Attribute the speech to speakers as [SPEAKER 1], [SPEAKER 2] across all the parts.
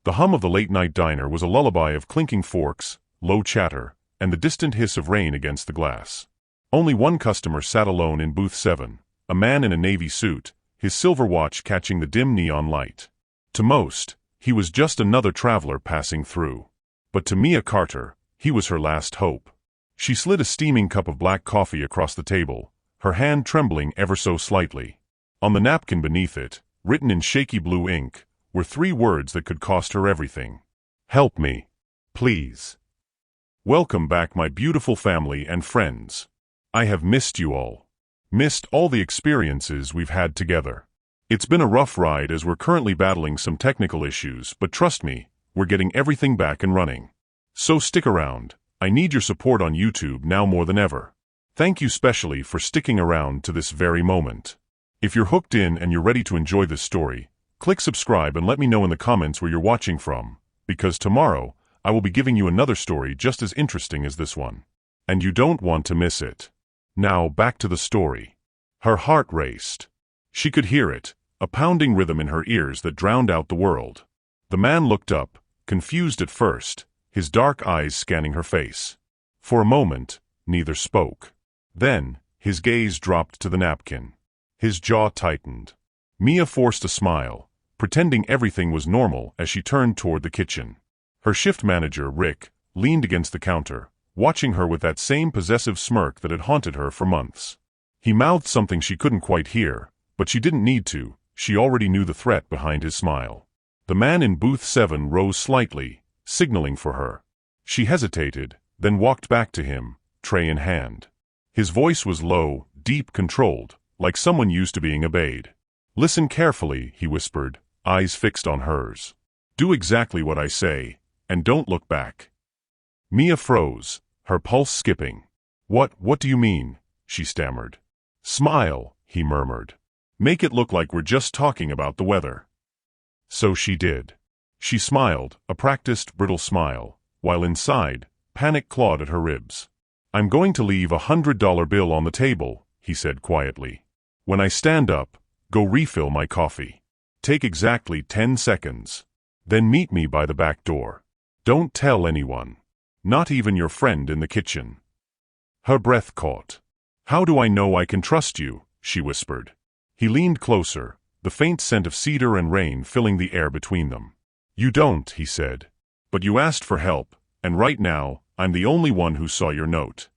[SPEAKER 1] The hum of the late-night diner was a lullaby of clinking forks, low chatter, and the distant hiss of rain against the glass. Only one customer sat alone in booth 7, a man in a navy suit, his silver watch catching the dim neon light. To most, he was just another traveler passing through. But to Mia Carter, he was her last hope. She slid a steaming cup of black coffee across the table, her hand trembling ever so slightly. On the napkin beneath it, written in shaky blue ink, were 3 words that could cost her everything. Help me. Please. Welcome back, my beautiful family and friends. I have missed you all. Missed all the experiences we've had together. It's been a rough ride as we're currently battling some technical issues, but trust me, we're getting everything back and running. So stick around. I need your support on YouTube now more than ever. Thank you specially for sticking around to this very moment. If you're hooked in and you're ready to enjoy this story, click subscribe and let me know in the comments where you're watching from, because tomorrow I will be giving you another story just as interesting as this one. And you don't want to miss it. Now back to the story. Her heart raced. She could hear it, a pounding rhythm in her ears that drowned out the world. The man looked up, confused at first, his dark eyes scanning her face. For a moment, neither spoke. Then, his gaze dropped to the napkin. His jaw tightened. Mia forced a smile, pretending everything was normal as she turned toward the kitchen. Her shift manager, Rick, leaned against the counter, watching her with that same possessive smirk that had haunted her for months. He mouthed something she couldn't quite hear, but she didn't need to, she already knew the threat behind his smile. The man in booth 7 rose slightly, signaling for her. She hesitated, then walked back to him, tray in hand. His voice was low, deep, controlled, like someone used to being obeyed. Listen carefully, he whispered, eyes fixed on hers. Do exactly what I say, and don't look back. Mia froze, her pulse skipping. What do you mean? She stammered. Smile, he murmured. Make it look like we're just talking about the weather. So she did. She smiled, a practiced, brittle smile, while inside, panic clawed at her ribs. I'm going to leave $100 bill on the table, he said quietly. When I stand up, go refill my coffee. Take exactly 10 seconds. Then meet me by the back door. Don't tell anyone. Not even your friend in the kitchen. Her breath caught. How do I know I can trust you? She whispered. He leaned closer, the faint scent of cedar and rain filling the air between them. You don't, he said. But you asked for help, and right now, I'm the only one who saw your note.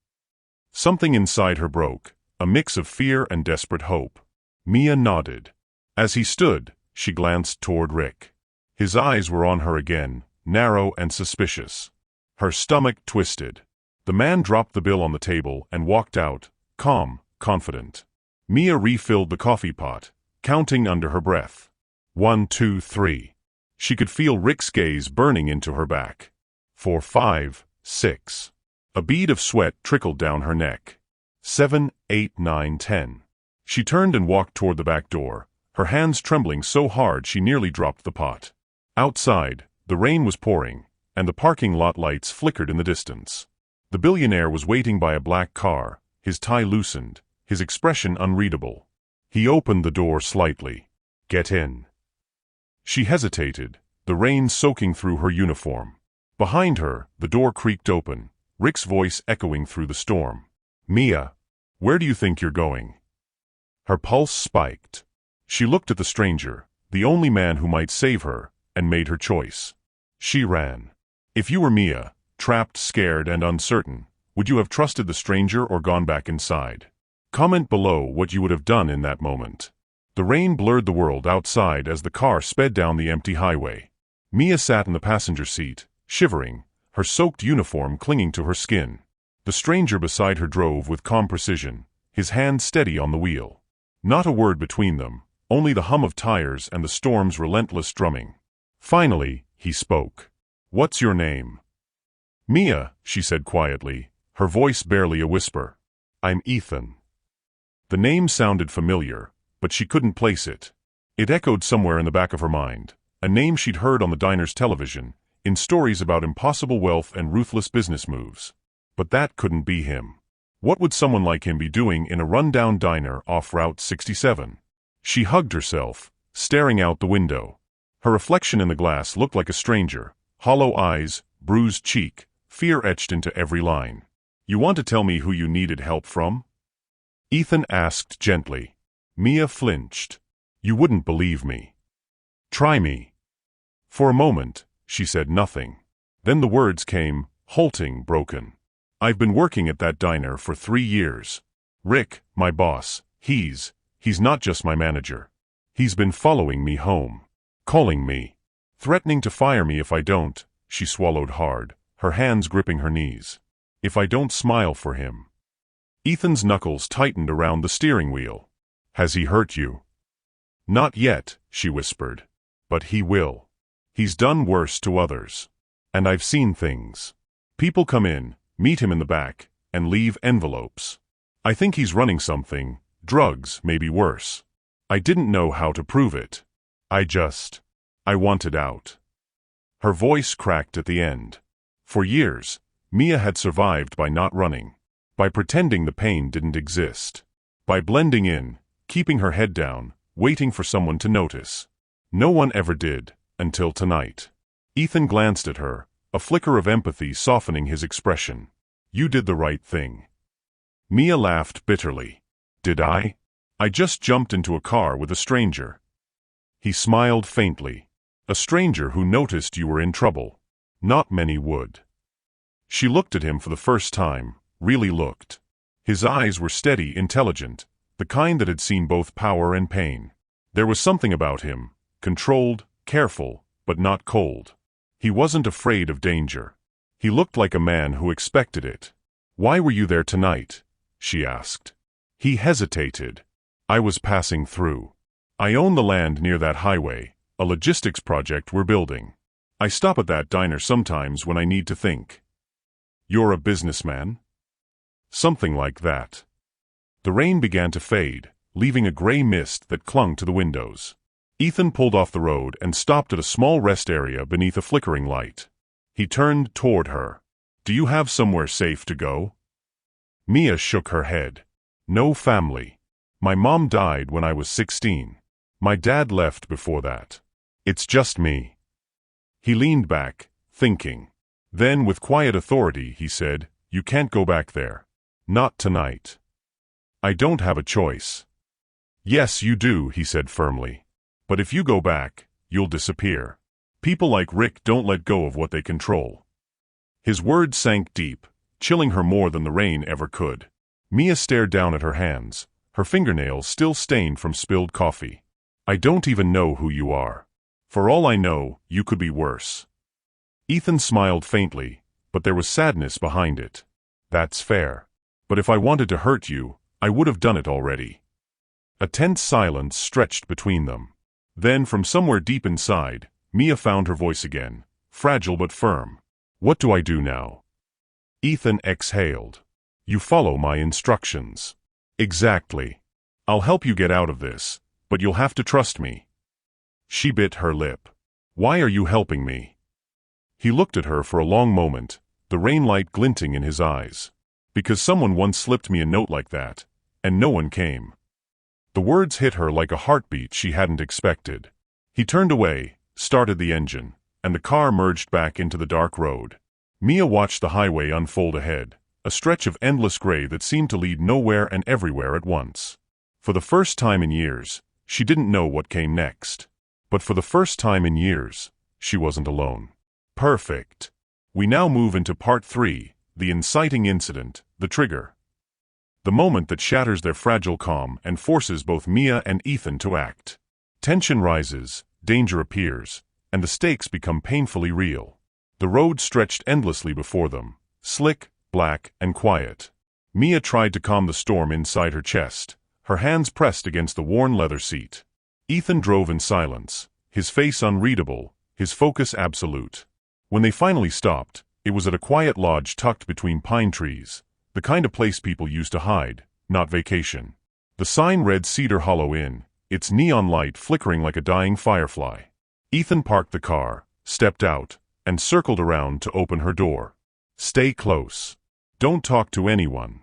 [SPEAKER 1] Something inside her broke, a mix of fear and desperate hope. Mia nodded. As he stood, she glanced toward Rick. His eyes were on her again, narrow and suspicious. Her stomach twisted. The man dropped the bill on the table and walked out, calm, confident. Mia refilled the coffee pot, counting under her breath. 1, 2, 3. She could feel Rick's gaze burning into her back. 4, 5, 6. A bead of sweat trickled down her neck. 7, 8, 9, 10. She turned and walked toward the back door, her hands trembling so hard she nearly dropped the pot. Outside, the rain was pouring, and the parking lot lights flickered in the distance. The billionaire was waiting by a black car, his tie loosened, his expression unreadable. He opened the door slightly. Get in. She hesitated, the rain soaking through her uniform. Behind her, the door creaked open, Rick's voice echoing through the storm. Mia, where do you think you're going? Her pulse spiked. She looked at the stranger, the only man who might save her, and made her choice. She ran. If you were Mia, trapped, scared, and uncertain, would you have trusted the stranger or gone back inside? Comment below what you would have done in that moment. The rain blurred the world outside as the car sped down the empty highway. Mia sat in the passenger seat, shivering, her soaked uniform clinging to her skin. The stranger beside her drove with calm precision, his hand steady on the wheel. Not a word between them, only the hum of tires and the storm's relentless drumming. Finally, he spoke. What's your name? Mia, she said quietly, her voice barely a whisper. I'm Ethan. The name sounded familiar, but she couldn't place it. It echoed somewhere in the back of her mind, a name she'd heard on the diner's television, in stories about impossible wealth and ruthless business moves. But that couldn't be him. What would someone like him be doing in a rundown diner off Route 67? She hugged herself, staring out the window. Her reflection in the glass looked like a stranger, hollow eyes, bruised cheek, fear etched into every line. "You want to tell me who you needed help from?" Ethan asked gently. Mia flinched. "You wouldn't believe me." "Try me." For a moment, she said nothing. Then the words came, halting, broken. "I've been working at that diner for 3 years. Rick, my boss, he's not just my manager. He's been following me home. Calling me. Threatening to fire me if I don't." She swallowed hard, her hands gripping her knees. "If I don't smile for him." Ethan's knuckles tightened around the steering wheel. "Has he hurt you?" "Not yet," she whispered. "But he will. He's done worse to others. And I've seen things. People come in, meet him in the back, and leave envelopes. I think he's running something, drugs, maybe worse. I didn't know how to prove it. I wanted out." Her voice cracked at the end. For years, Mia had survived by not running, by pretending the pain didn't exist, by blending in, keeping her head down, waiting for someone to notice. No one ever did, until tonight. Ethan glanced at her, a flicker of empathy softening his expression. "You did the right thing." Mia laughed bitterly. "Did I? I just jumped into a car with a stranger." He smiled faintly. "A stranger who noticed you were in trouble. Not many would." She looked at him for the first time, really looked. His eyes were steady, intelligent, the kind that had seen both power and pain. There was something about him, controlled, careful, but not cold. He wasn't afraid of danger. He looked like a man who expected it. "Why were you there tonight?" she asked. He hesitated. "I was passing through. I own the land near that highway, a logistics project we're building. I stop at that diner sometimes when I need to think." "You're a businessman?" "Something like that." The rain began to fade, leaving a gray mist that clung to the windows. Ethan pulled off the road and stopped at a small rest area beneath a flickering light. He turned toward her. "Do you have somewhere safe to go?" Mia shook her head. "No family. My mom died when I was 16. My dad left before that. It's just me." He leaned back, thinking. Then, with quiet authority, he said, "You can't go back there. Not tonight." "I don't have a choice." "Yes, you do," he said firmly. "But if you go back, you'll disappear. People like Rick don't let go of what they control." His words sank deep, chilling her more than the rain ever could. Mia stared down at her hands, her fingernails still stained from spilled coffee. "I don't even know who you are. For all I know, you could be worse." Ethan smiled faintly, but there was sadness behind it. "That's fair. But if I wanted to hurt you, I would have done it already." A tense silence stretched between them. Then, from somewhere deep inside, Mia found her voice again, fragile but firm. "What do I do now?" Ethan exhaled. "You follow my instructions." "Exactly. I'll help you get out of this, but you'll have to trust me." She bit her lip. "Why are you helping me?" He looked at her for a long moment, the rainlight glinting in his eyes. "Because someone once slipped me a note like that, and no one came." The words hit her like a heartbeat she hadn't expected. He turned away, started the engine, and the car merged back into the dark road. Mia watched the highway unfold ahead, a stretch of endless gray that seemed to lead nowhere and everywhere at once. For the first time in years, she didn't know what came next. But for the first time in years, she wasn't alone. Perfect. We now move into part 3, the inciting incident, the trigger. The moment that shatters their fragile calm and forces both Mia and Ethan to act. Tension rises, danger appears, and the stakes become painfully real. The road stretched endlessly before them, slick, black, and quiet. Mia tried to calm the storm inside her chest, her hands pressed against the worn leather seat. Ethan drove in silence, his face unreadable, his focus absolute. When they finally stopped, it was at a quiet lodge tucked between pine trees, the kind of place people used to hide, not vacation. The sign read Cedar Hollow Inn, its neon light flickering like a dying firefly. Ethan parked the car, stepped out, and circled around to open her door. "Stay close. Don't talk to anyone."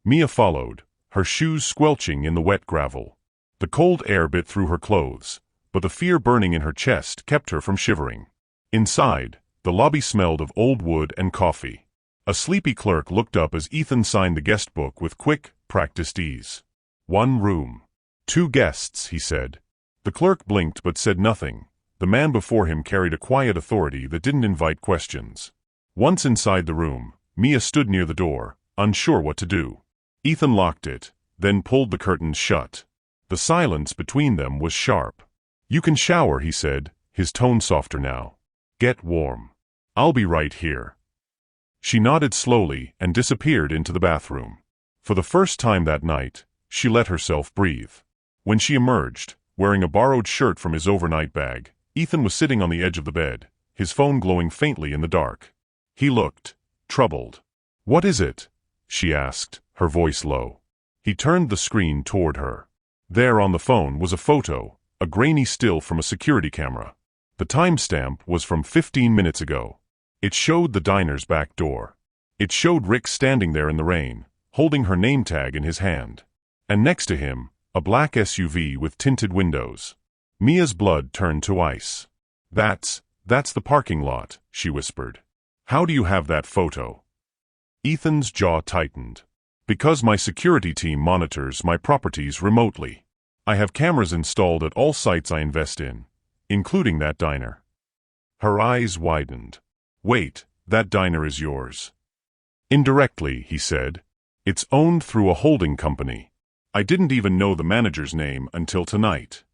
[SPEAKER 1] Mia followed, her shoes squelching in the wet gravel. The cold air bit through her clothes, but the fear burning in her chest kept her from shivering. Inside, the lobby smelled of old wood and coffee. A sleepy clerk looked up as Ethan signed the guest book with quick, practiced ease. 1 room. 2 guests, he said. The clerk blinked but said nothing. The man before him carried a quiet authority that didn't invite questions. Once inside the room, Mia stood near the door, unsure what to do. Ethan locked it, then pulled the curtains shut. The silence between them was sharp. "You can shower," he said, his tone softer now. "Get warm. I'll be right here." She nodded slowly and disappeared into the bathroom. For the first time that night, she let herself breathe. When she emerged, wearing a borrowed shirt from his overnight bag, Ethan was sitting on the edge of the bed, his phone glowing faintly in the dark. He looked troubled. "What is it?" she asked, her voice low. He turned the screen toward her. There on the phone was a photo, a grainy still from a security camera. The timestamp was from 15 minutes ago. It showed the diner's back door. It showed Rick standing there in the rain, holding her name tag in his hand. And next to him, a black SUV with tinted windows. Mia's blood turned to ice. That's the parking lot," she whispered. "How do you have that photo?" Ethan's jaw tightened. "Because my security team monitors my properties remotely. I have cameras installed at all sites I invest in, including that diner." Her eyes widened. "Wait, that diner is yours?" "Indirectly," he said. "It's owned through a holding company. I didn't even know the manager's name until tonight."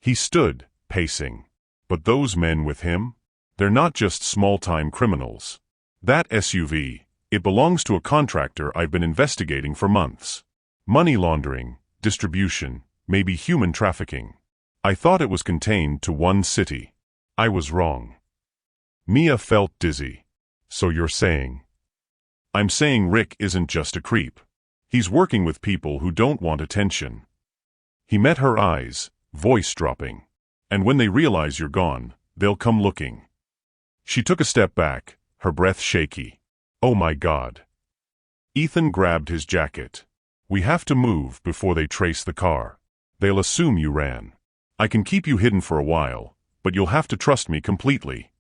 [SPEAKER 1] He stood, pacing. "But those men with him? They're not just small-time criminals. That SUV, it belongs to a contractor I've been investigating for months. Money laundering, distribution, maybe human trafficking. I thought it was contained to one city. I was wrong." Mia felt dizzy. "So you're saying?" "I'm saying Rick isn't just a creep. He's working with people who don't want attention." He met her eyes, voice dropping. "And when they realize you're gone, they'll come looking." She took a step back, her breath shaky. "Oh my God." Ethan grabbed his jacket. "We have to move before they trace the car. They'll assume you ran. I can keep you hidden for a while, but you'll have to trust me completely."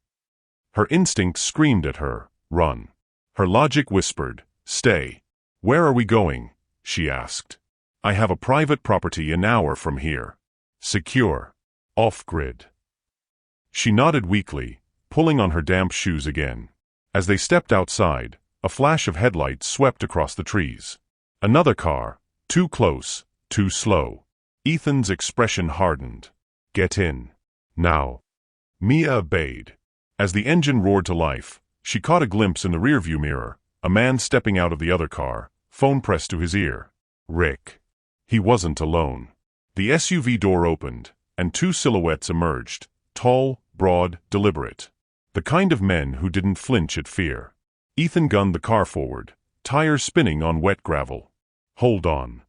[SPEAKER 1] Her instinct screamed at her, "Run." Her logic whispered, "Stay." "Where are we going?" she asked. "I have a private property an hour from here. Secure. Off-grid." She nodded weakly, pulling on her damp shoes again. As they stepped outside, a flash of headlights swept across the trees. Another car, too close, too slow. Ethan's expression hardened. "Get in. Now." Mia obeyed. As the engine roared to life, she caught a glimpse in the rearview mirror, a man stepping out of the other car, phone pressed to his ear. Rick. He wasn't alone. The SUV door opened, and 2 silhouettes emerged, tall, broad, deliberate. The kind of men who didn't flinch at fear. Ethan gunned the car forward, tires spinning on wet gravel. "Hold on."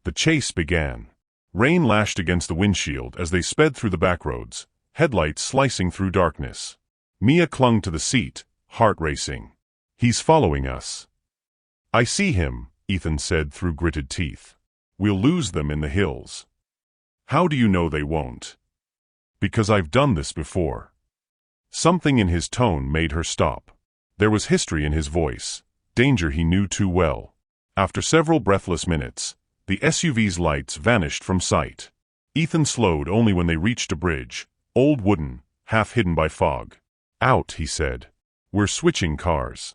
[SPEAKER 1] The chase began. Rain lashed against the windshield as they sped through the backroads, headlights slicing through darkness. Mia clung to the seat, heart racing. "He's following us." "I see him," Ethan said through gritted teeth. "We'll lose them in the hills." "How do you know they won't?" "Because I've done this before." Something in his tone made her stop. There was history in his voice, danger he knew too well. After several breathless minutes, the SUV's lights vanished from sight. Ethan slowed only when they reached a bridge, old wooden, half hidden by fog. "Out," he said. "We're switching cars."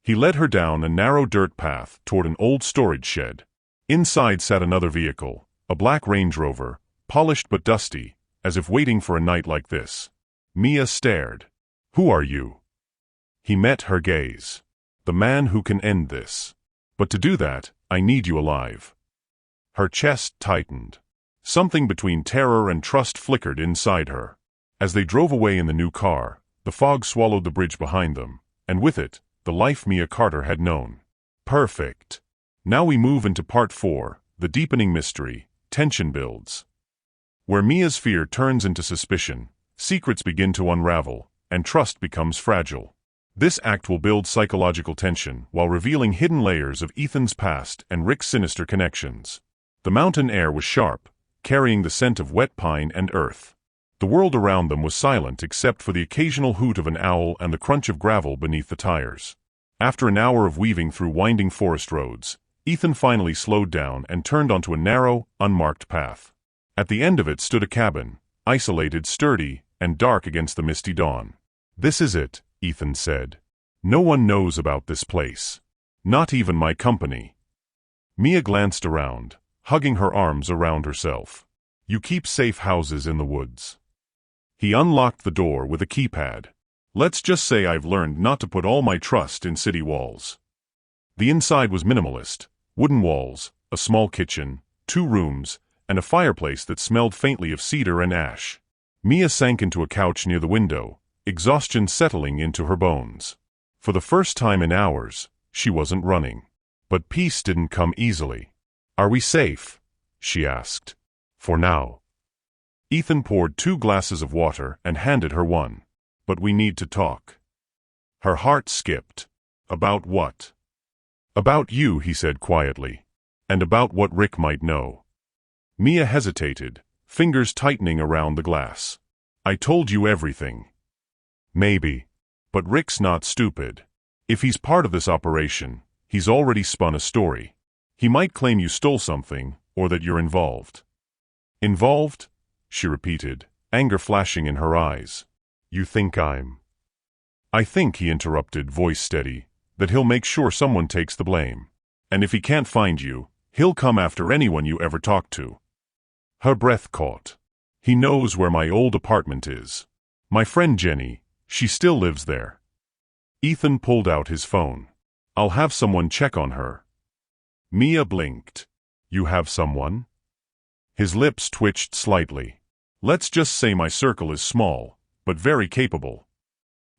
[SPEAKER 1] He led her down a narrow dirt path toward an old storage shed. Inside sat another vehicle, a black Range Rover, polished but dusty, as if waiting for a night like this. Mia stared. "Who are you?" He met her gaze. "The man who can end this. But to do that, I need you alive." Her chest tightened. Something between terror and trust flickered inside her. As they drove away in the new car, the fog swallowed the bridge behind them, and with it, the life Mia Carter had known. Perfect. Now we move into part 4, the deepening mystery. Tension builds. Where Mia's fear turns into suspicion, secrets begin to unravel, and trust becomes fragile. This act will build psychological tension while revealing hidden layers of Ethan's past and Rick's sinister connections. The mountain air was sharp, carrying the scent of wet pine and earth. The world around them was silent except for the occasional hoot of an owl and the crunch of gravel beneath the tires. After an hour of weaving through winding forest roads, Ethan finally slowed down and turned onto a narrow, unmarked path. At the end of it stood a cabin, isolated, sturdy, and dark against the misty dawn. "This is it," Ethan said. "No one knows about this place. Not even my company." Mia glanced around, hugging her arms around herself. "You keep safe houses in the woods." He unlocked the door with a keypad. "Let's just say I've learned not to put all my trust in city walls." The inside was minimalist: wooden walls, a small kitchen, 2 rooms, and a fireplace that smelled faintly of cedar and ash. Mia sank into a couch near the window, exhaustion settling into her bones. For the first time in hours, she wasn't running. But peace didn't come easily. "Are we safe?" she asked. "For now." Ethan poured 2 glasses of water and handed her one. "But we need to talk." Her heart skipped. "About what?" "About you," he said quietly. "And about what Rick might know." Mia hesitated, fingers tightening around the glass. "I told you everything." "Maybe. But Rick's not stupid. If he's part of this operation, he's already spun a story. He might claim you stole something, or that you're involved." "Involved?" she repeated, anger flashing in her eyes. "You think I'm—" "I think," he interrupted, voice steady, "that he'll make sure someone takes the blame. And if he can't find you, he'll come after anyone you ever talk to." Her breath caught. "He knows where my old apartment is. My friend Jenny, she still lives there." Ethan pulled out his phone. "I'll have someone check on her." Mia blinked. "You have someone?" His lips twitched slightly. "Let's just say my circle is small, but very capable."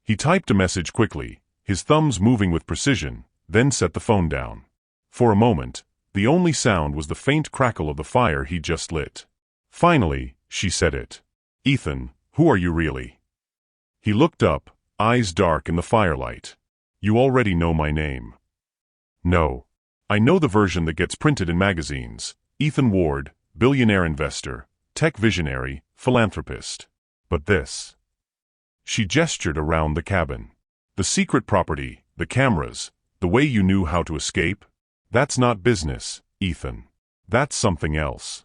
[SPEAKER 1] He typed a message quickly, his thumbs moving with precision, then set the phone down. For a moment, the only sound was the faint crackle of the fire he'd just lit. Finally, she said it. "Ethan, who are you really?" He looked up, eyes dark in the firelight. "You already know my name." "No. I know the version that gets printed in magazines. Ethan Ward, billionaire investor, tech visionary, philanthropist. But this." She gestured around the cabin. "The secret property, the cameras, the way you knew how to escape? That's not business, Ethan. That's something else."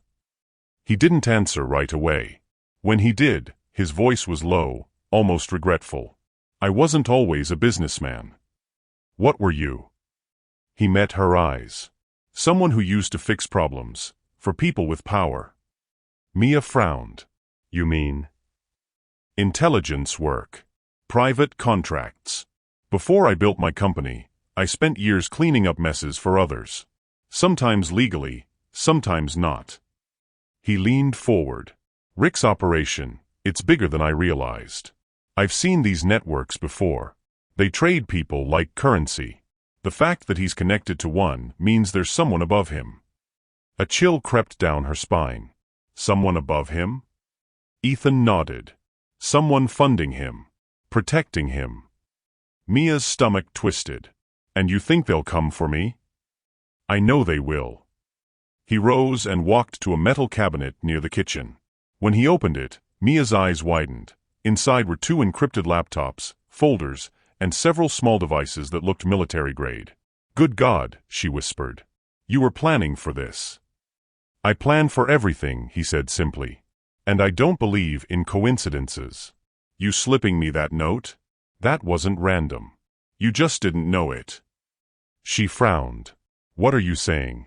[SPEAKER 1] He didn't answer right away. When he did, his voice was low, almost regretful. "I wasn't always a businessman." "What were you?" He met her eyes. "Someone who used to fix problems, for people with power." Mia frowned. "You mean?" "Intelligence work. Private contracts. Before I built my company, I spent years cleaning up messes for others. Sometimes legally, sometimes not." He leaned forward. "Rick's operation, it's bigger than I realized. I've seen these networks before. They trade people like currency. The fact that he's connected to one means there's someone above him." A chill crept down her spine. "Someone above him?" Ethan nodded. "Someone funding him, protecting him." Mia's stomach twisted. "And you think they'll come for me?" "I know they will." He rose and walked to a metal cabinet near the kitchen. When he opened it, Mia's eyes widened. Inside were 2 encrypted laptops, folders, and several small devices that looked military-grade. "Good God," she whispered. "You were planning for this." "I plan for everything," he said simply. "And I don't believe in coincidences. You slipping me that note? That wasn't random. You just didn't know it." She frowned. "What are you saying?"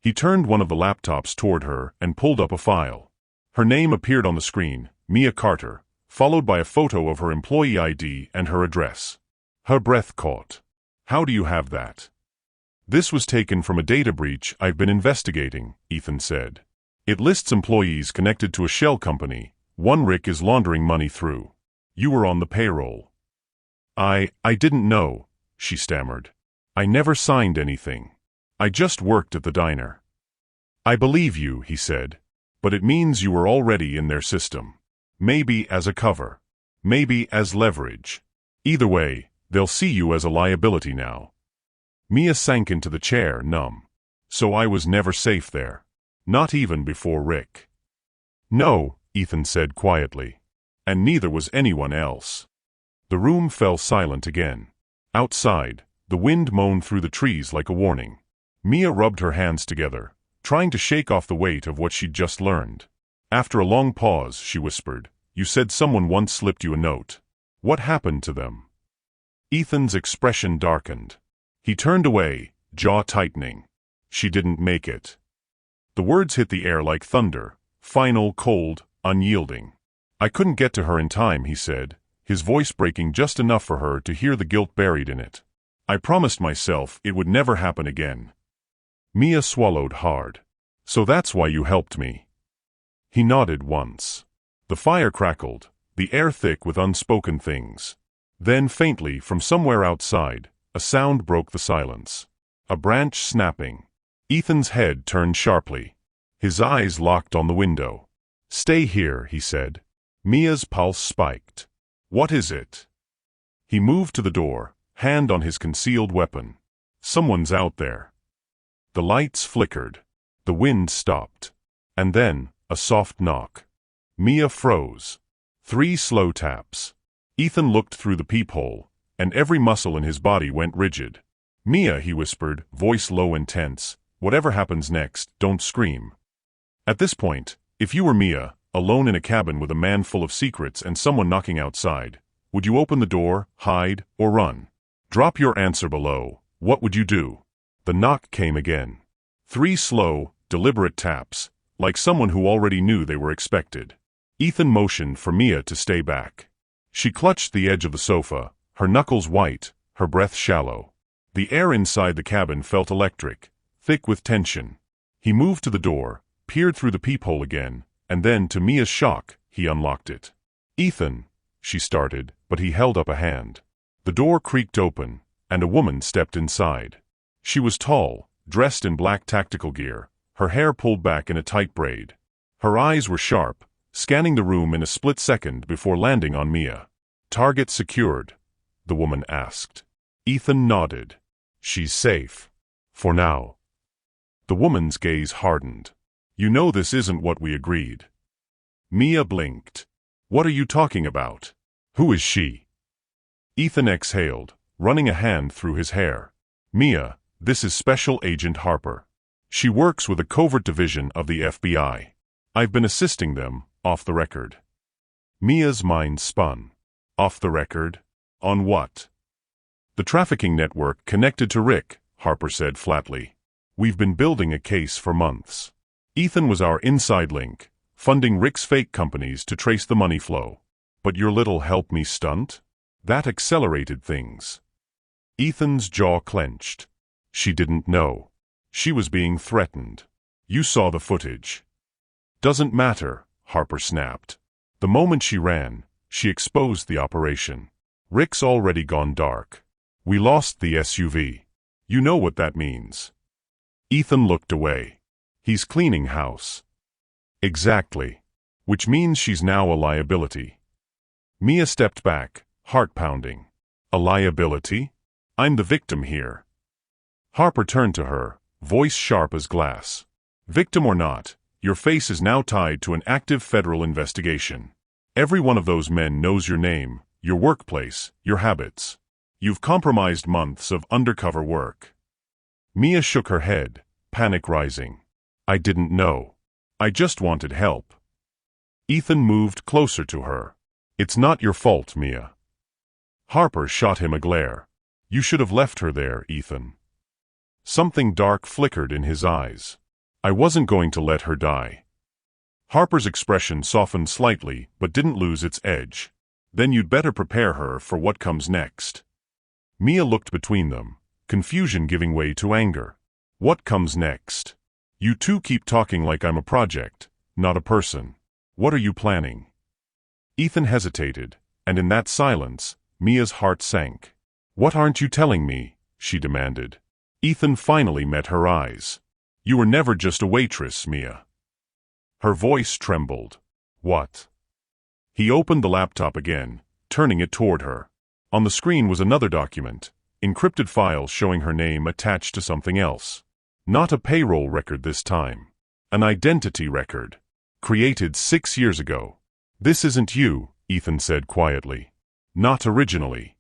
[SPEAKER 1] He turned one of the laptops toward her and pulled up a file. Her name appeared on the screen, Mia Carter, followed by a photo of her employee ID and her address. Her breath caught. "How do you have that?" "This was taken from a data breach I've been investigating," Ethan said. "It lists employees connected to a shell company, one Rick is laundering money through. You were on the payroll." I didn't know," she stammered. "I never signed anything. I just worked at the diner." "I believe you," he said. "But it means you were already in their system. Maybe as a cover. Maybe as leverage. Either way, they'll see you as a liability now." Mia sank into the chair, numb. "So I was never safe there." Not even before Rick. No, Ethan said quietly. And neither was anyone else. The room fell silent again. Outside, the wind moaned through the trees like a warning. Mia rubbed her hands together, trying to shake off the weight of what she'd just learned. After a long pause, she whispered, "You said someone once slipped you a note. What happened to them?" Ethan's expression darkened. He turned away, jaw tightening. She didn't make it. The words hit the air like thunder, final, cold, unyielding. I couldn't get to her in time, he said, his voice breaking just enough for her to hear the guilt buried in it. I promised myself it would never happen again. Mia swallowed hard. So that's why you helped me. He nodded once. The fire crackled, the air thick with unspoken things. Then faintly, from somewhere outside, a sound broke the silence. A branch snapping. Ethan's head turned sharply. His eyes locked on the window. "Stay here," he said. Mia's pulse spiked. "What is it?" He moved to the door, hand on his concealed weapon. "Someone's out there." The lights flickered. The wind stopped. And then, a soft knock. Mia froze. 3 slow taps. Ethan looked through the peephole, and every muscle in his body went rigid. "Mia," he whispered, voice low and tense, "whatever happens next, don't scream." At this point, if you were Mia, alone in a cabin with a man full of secrets and someone knocking outside, would you open the door, hide, or run? Drop your answer below. What would you do? The knock came again. 3 slow, deliberate taps, like someone who already knew they were expected. Ethan motioned for Mia to stay back. She clutched the edge of the sofa, her knuckles white, her breath shallow. The air inside the cabin felt electric, thick with tension. He moved to the door, peered through the peephole again, and then, to Mia's shock, he unlocked it. "Ethan," she started, but he held up a hand. The door creaked open, and a woman stepped inside. She was tall, dressed in black tactical gear, her hair pulled back in a tight braid. Her eyes were sharp, scanning the room in a split second before landing on Mia. "Target secured?" the woman asked. Ethan nodded. "She's safe. For now." The woman's gaze hardened. "You know this isn't what we agreed." Mia blinked. "What are you talking about? Who is she?" Ethan exhaled, running a hand through his hair. "Mia, this is Special Agent Harper. She works with a covert division of the FBI. I've been assisting them, off the record." Mia's mind spun. Off the record? On what? "The trafficking network connected to Rick," Harper said flatly. "We've been building a case for months. Ethan was our inside link, funding Rick's fake companies to trace the money flow. But your little help me stunt? That accelerated things." Ethan's jaw clenched. She didn't know. She was being threatened. "You saw the footage." "Doesn't matter," Harper snapped. "The moment she ran, she exposed the operation. Rick's already gone dark. We lost the SUV. You know what that means." Ethan looked away. "He's cleaning house." "Exactly. Which means she's now a liability." Mia stepped back, heart pounding. "A liability? I'm the victim here." Harper turned to her, voice sharp as glass. "Victim or not, your face is now tied to an active federal investigation. Every one of those men knows your name, your workplace, your habits. You've compromised months of undercover work." Mia shook her head, panic rising. "I didn't know. I just wanted help." Ethan moved closer to her. "It's not your fault, Mia." Harper shot him a glare. "You should have left her there, Ethan." Something dark flickered in his eyes. "I wasn't going to let her die." Harper's expression softened slightly but didn't lose its edge. "Then you'd better prepare her for what comes next." Mia looked between them, confusion giving way to anger. "What comes next? You two keep talking like I'm a project, not a person. What are you planning?" Ethan hesitated, and in that silence, Mia's heart sank. "What aren't you telling me?" she demanded. Ethan finally met her eyes. "You were never just a waitress, Mia." Her voice trembled. "What?" He opened the laptop again, turning it toward her. On the screen was another document, encrypted files showing her name attached to something else. Not a payroll record this time. An identity record. Created 6 years ago. This isn't you, Ethan said quietly. Not originally.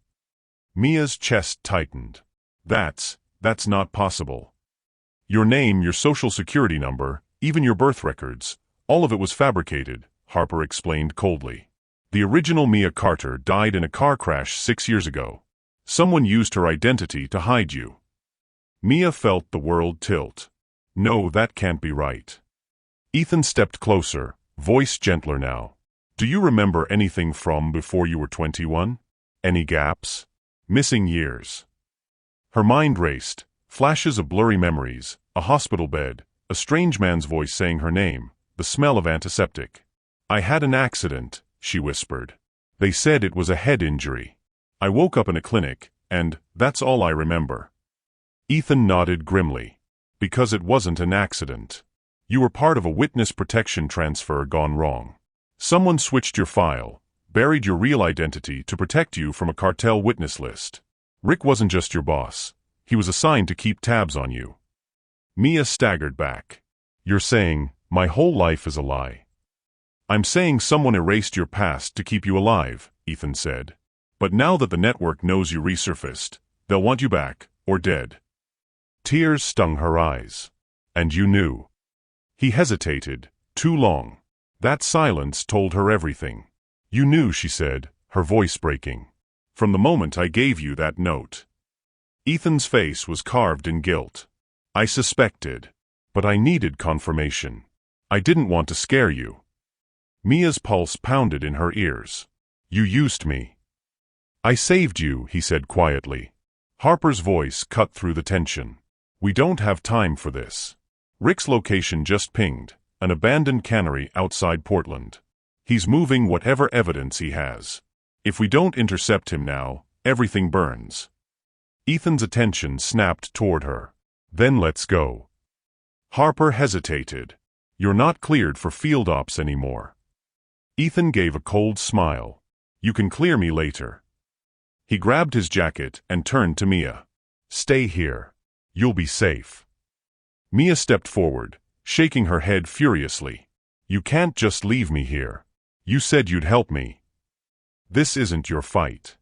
[SPEAKER 1] Mia's chest tightened. That's not possible. Your name, your social security number, even your birth records, all of it was fabricated, Harper explained coldly. The original Mia Carter died in a car crash 6 years ago. Someone used her identity to hide you. Mia felt the world tilt. No, that can't be right. Ethan stepped closer, voice gentler now. Do you remember anything from before you were 21? Any gaps? Missing years? Her mind raced, flashes of blurry memories, a hospital bed, a strange man's voice saying her name, the smell of antiseptic. I had an accident, she whispered. They said it was a head injury. I woke up in a clinic, and that's all I remember. Ethan nodded grimly. Because it wasn't an accident. You were part of a witness protection transfer gone wrong. Someone switched your file, buried your real identity to protect you from a cartel witness list. Rick wasn't just your boss. He was assigned to keep tabs on you. Mia staggered back. You're saying, my whole life is a lie. I'm saying someone erased your past to keep you alive, Ethan said. But now that the network knows you resurfaced, they'll want you back, or dead. Tears stung her eyes. And you knew. He hesitated, too long. That silence told her everything. You knew, she said, her voice breaking. From the moment I gave you that note. Ethan's face was carved in guilt. I suspected. But I needed confirmation. I didn't want to scare you. Mia's pulse pounded in her ears. You used me. I saved you, he said quietly. Harper's voice cut through the tension. We don't have time for this. Rick's location just pinged. An abandoned cannery outside Portland. He's moving whatever evidence he has. If we don't intercept him now, everything burns. Ethan's attention snapped toward her. Then let's go. Harper hesitated. You're not cleared for field ops anymore. Ethan gave a cold smile. You can clear me later. He grabbed his jacket and turned to Mia. Stay here. You'll be safe. Mia stepped forward, shaking her head furiously. You can't just leave me here. You said you'd help me. This isn't your fight.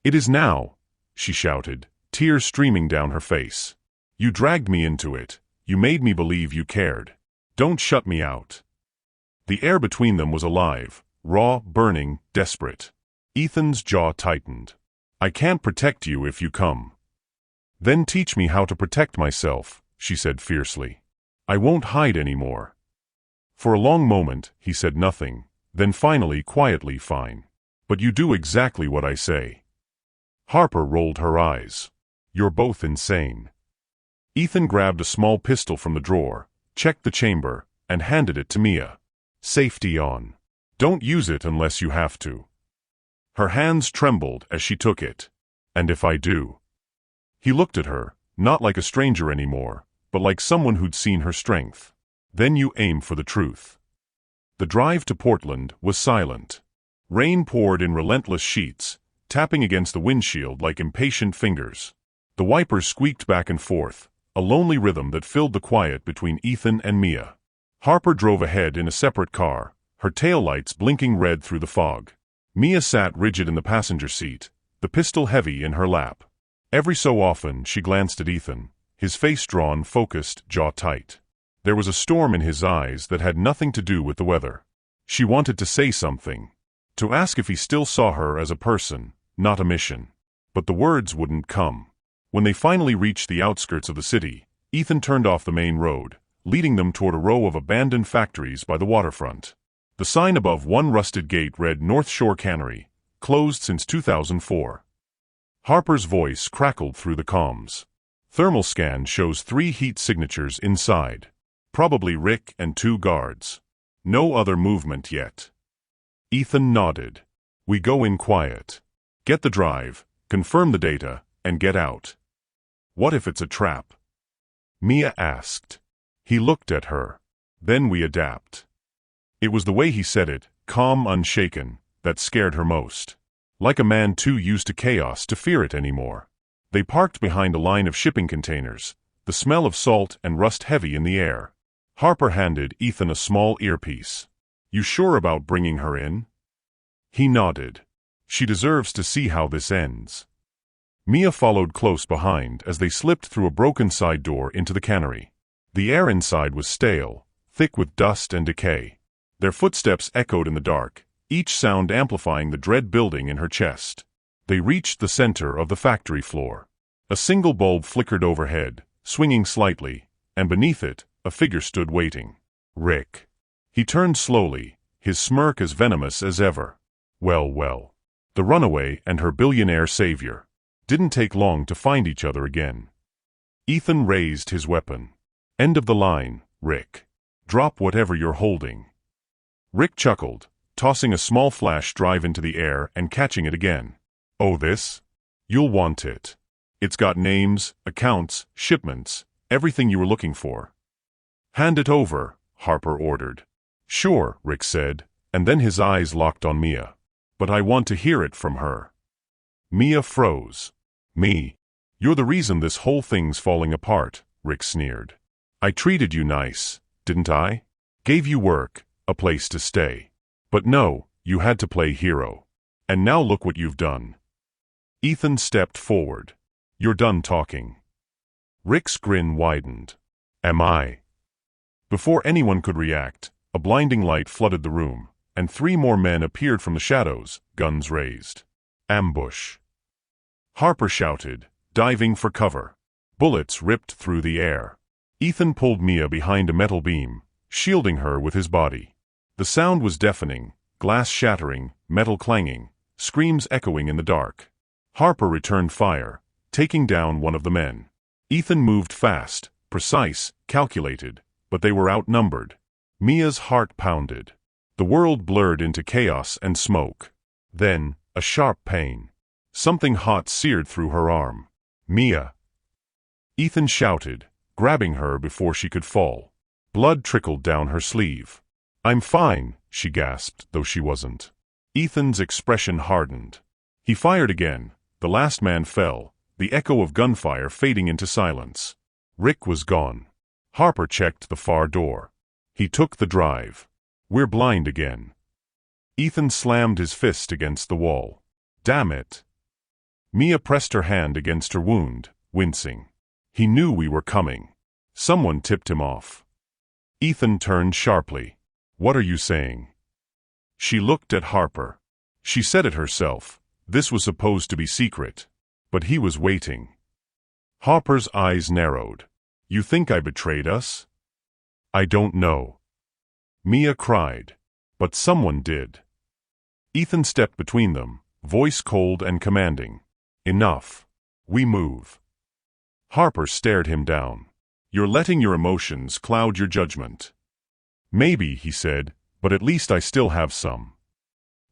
[SPEAKER 1] It is now, she shouted, tears streaming down her face. You dragged me into it. You made me believe you cared. Don't shut me out. The air between them was alive, raw, burning, desperate. Ethan's jaw tightened. I can't protect you if you come. Then teach me how to protect myself, she said fiercely. I won't hide anymore. For a long moment, he said nothing, then finally quietly, fine. But you do exactly what I say. Harper rolled her eyes. You're both insane. Ethan grabbed a small pistol from the drawer, checked the chamber, and handed it to Mia. Safety on. Don't use it unless you have to. Her hands trembled as she took it. And if I do? He looked at her, not like a stranger anymore, but like someone who'd seen her strength. Then you aim for the truth. The drive to Portland was silent. Rain poured in relentless sheets, tapping against the windshield like impatient fingers. The wipers squeaked back and forth, a lonely rhythm that filled the quiet between Ethan and Mia. Harper drove ahead in a separate car, her taillights blinking red through the fog. Mia sat rigid in the passenger seat, the pistol heavy in her lap. Every so often she glanced at Ethan, his face drawn, focused, jaw tight. There was a storm in his eyes that had nothing to do with the weather. She wanted to say something, to ask if he still saw her as a person, not a mission. But the words wouldn't come. When they finally reached the outskirts of the city, Ethan turned off the main road, leading them toward a row of abandoned factories by the waterfront. The sign above one rusted gate read North Shore Cannery, closed since 2004. Harper's voice crackled through the comms. Thermal scan shows 3 heat signatures inside. Probably Rick and 2 guards. No other movement yet. Ethan nodded. We go in quiet. Get the drive, confirm the data, and get out. What if it's a trap? Mia asked. He looked at her. Then we adapt. It was the way he said it, calm, unshaken, that scared her most. Like a man too used to chaos to fear it anymore. They parked behind a line of shipping containers, the smell of salt and rust heavy in the air. Harper handed Ethan a small earpiece. You sure about bringing her in? He nodded. She deserves to see how this ends. Mia followed close behind as they slipped through a broken side door into the cannery. The air inside was stale, thick with dust and decay. Their footsteps echoed in the dark, each sound amplifying the dread building in her chest. They reached the center of the factory floor. A single bulb flickered overhead, swinging slightly, and beneath it, a figure stood waiting. Rick. He turned slowly, his smirk as venomous as ever. Well, well. The runaway and her billionaire savior. Didn't take long to find each other again. Ethan raised his weapon. End of the line, Rick. Drop whatever you're holding. Rick chuckled, tossing a small flash drive into the air and catching it again. Oh, this? You'll want it. It's got names, accounts, shipments, everything you were looking for. Hand it over, Harper ordered. Sure, Rick said, and then his eyes locked on Mia. But I want to hear it from her. Mia froze. Me? You're the reason this whole thing's falling apart, Rick sneered. I treated you nice, didn't I? Gave you work, a place to stay. But no, you had to play hero. And now look what you've done. Ethan stepped forward. You're done talking. Rick's grin widened. Am I? Before anyone could react, a blinding light flooded the room, and 3 more men appeared from the shadows, guns raised. Ambush. Harper shouted, diving for cover. Bullets ripped through the air. Ethan pulled Mia behind a metal beam, shielding her with his body. The sound was deafening, glass shattering, metal clanging, screams echoing in the dark. Harper returned fire, taking down one of the men. Ethan moved fast, precise, calculated, but they were outnumbered. Mia's heart pounded. The world blurred into chaos and smoke. Then, a sharp pain. Something hot seared through her arm. Mia! Ethan shouted, grabbing her before she could fall. Blood trickled down her sleeve. I'm fine, she gasped, though she wasn't. Ethan's expression hardened. He fired again. The last man fell, the echo of gunfire fading into silence. Rick was gone. Harper checked the far door. He took the drive. We're blind again. Ethan slammed his fist against the wall. Damn it. Mia pressed her hand against her wound, wincing. He knew we were coming. Someone tipped him off. Ethan turned sharply. What are you saying? She looked at Harper. She said it herself. This was supposed to be secret. But he was waiting. Harper's eyes narrowed. You think I betrayed us? I don't know. Mia cried. But someone did. Ethan stepped between them, voice cold and commanding. Enough. We move. Harper stared him down. You're letting your emotions cloud your judgment. Maybe, he said, but at least I still have some.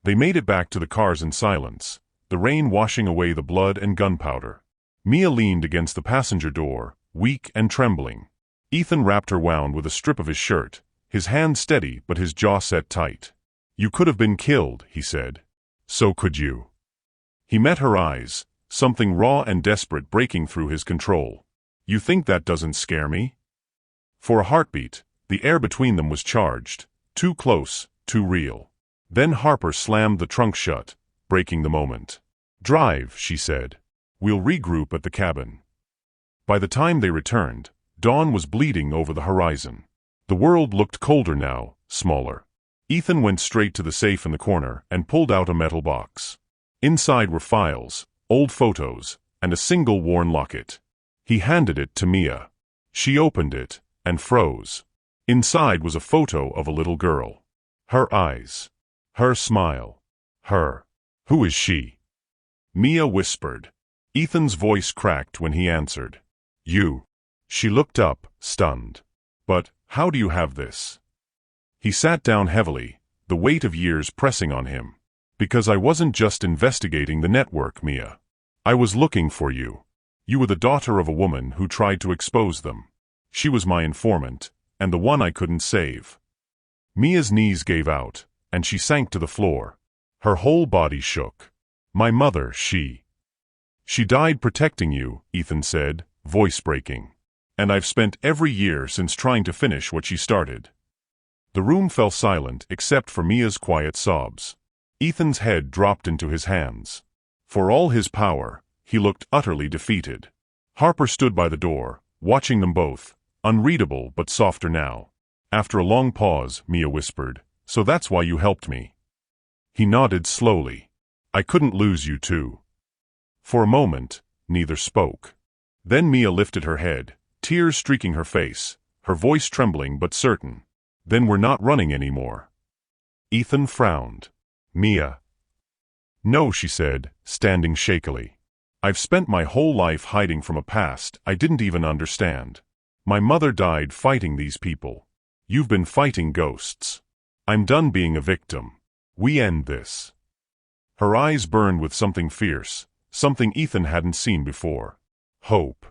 [SPEAKER 1] They made it back to the cars in silence, the rain washing away the blood and gunpowder. Mia leaned against the passenger door, weak and trembling. Ethan wrapped her wound with a strip of his shirt, his hand steady but his jaw set tight. You could have been killed, he said. So could you. He met her eyes, something raw and desperate breaking through his control. You think that doesn't scare me? For a heartbeat, the air between them was charged, too close, too real. Then Harper slammed the trunk shut, breaking the moment. Drive, she said. We'll regroup at the cabin. By the time they returned, dawn was bleeding over the horizon. The world looked colder now, smaller. Ethan went straight to the safe in the corner and pulled out a metal box. Inside were files, old photos, and a single worn locket. He handed it to Mia. She opened it and froze. Inside was a photo of a little girl. Her eyes. Her smile. Her. Who is she? Mia whispered. Ethan's voice cracked when he answered. You. She looked up, stunned. But, how do you have this? He sat down heavily, the weight of years pressing on him. Because I wasn't just investigating the network, Mia. I was looking for you. You were the daughter of a woman who tried to expose them. She was my informant, and the one I couldn't save. Mia's knees gave out, and she sank to the floor. Her whole body shook. My mother, she died protecting you, Ethan said, voice breaking. And I've spent every year since trying to finish what she started. The room fell silent except for Mia's quiet sobs. Ethan's head dropped into his hands. For all his power, he looked utterly defeated. Harper stood by the door, watching them both, unreadable but softer now. After a long pause, Mia whispered, "So that's why you helped me." He nodded slowly. "I couldn't lose you too." For a moment, neither spoke. Then Mia lifted her head, tears streaking her face, her voice trembling but certain. "Then we're not running anymore." Ethan frowned. "Mia." "No," she said, standing shakily. "I've spent my whole life hiding from a past I didn't even understand. My mother died fighting these people. You've been fighting ghosts. I'm done being a victim. We end this." Her eyes burned with something fierce, something Ethan hadn't seen before. Hope.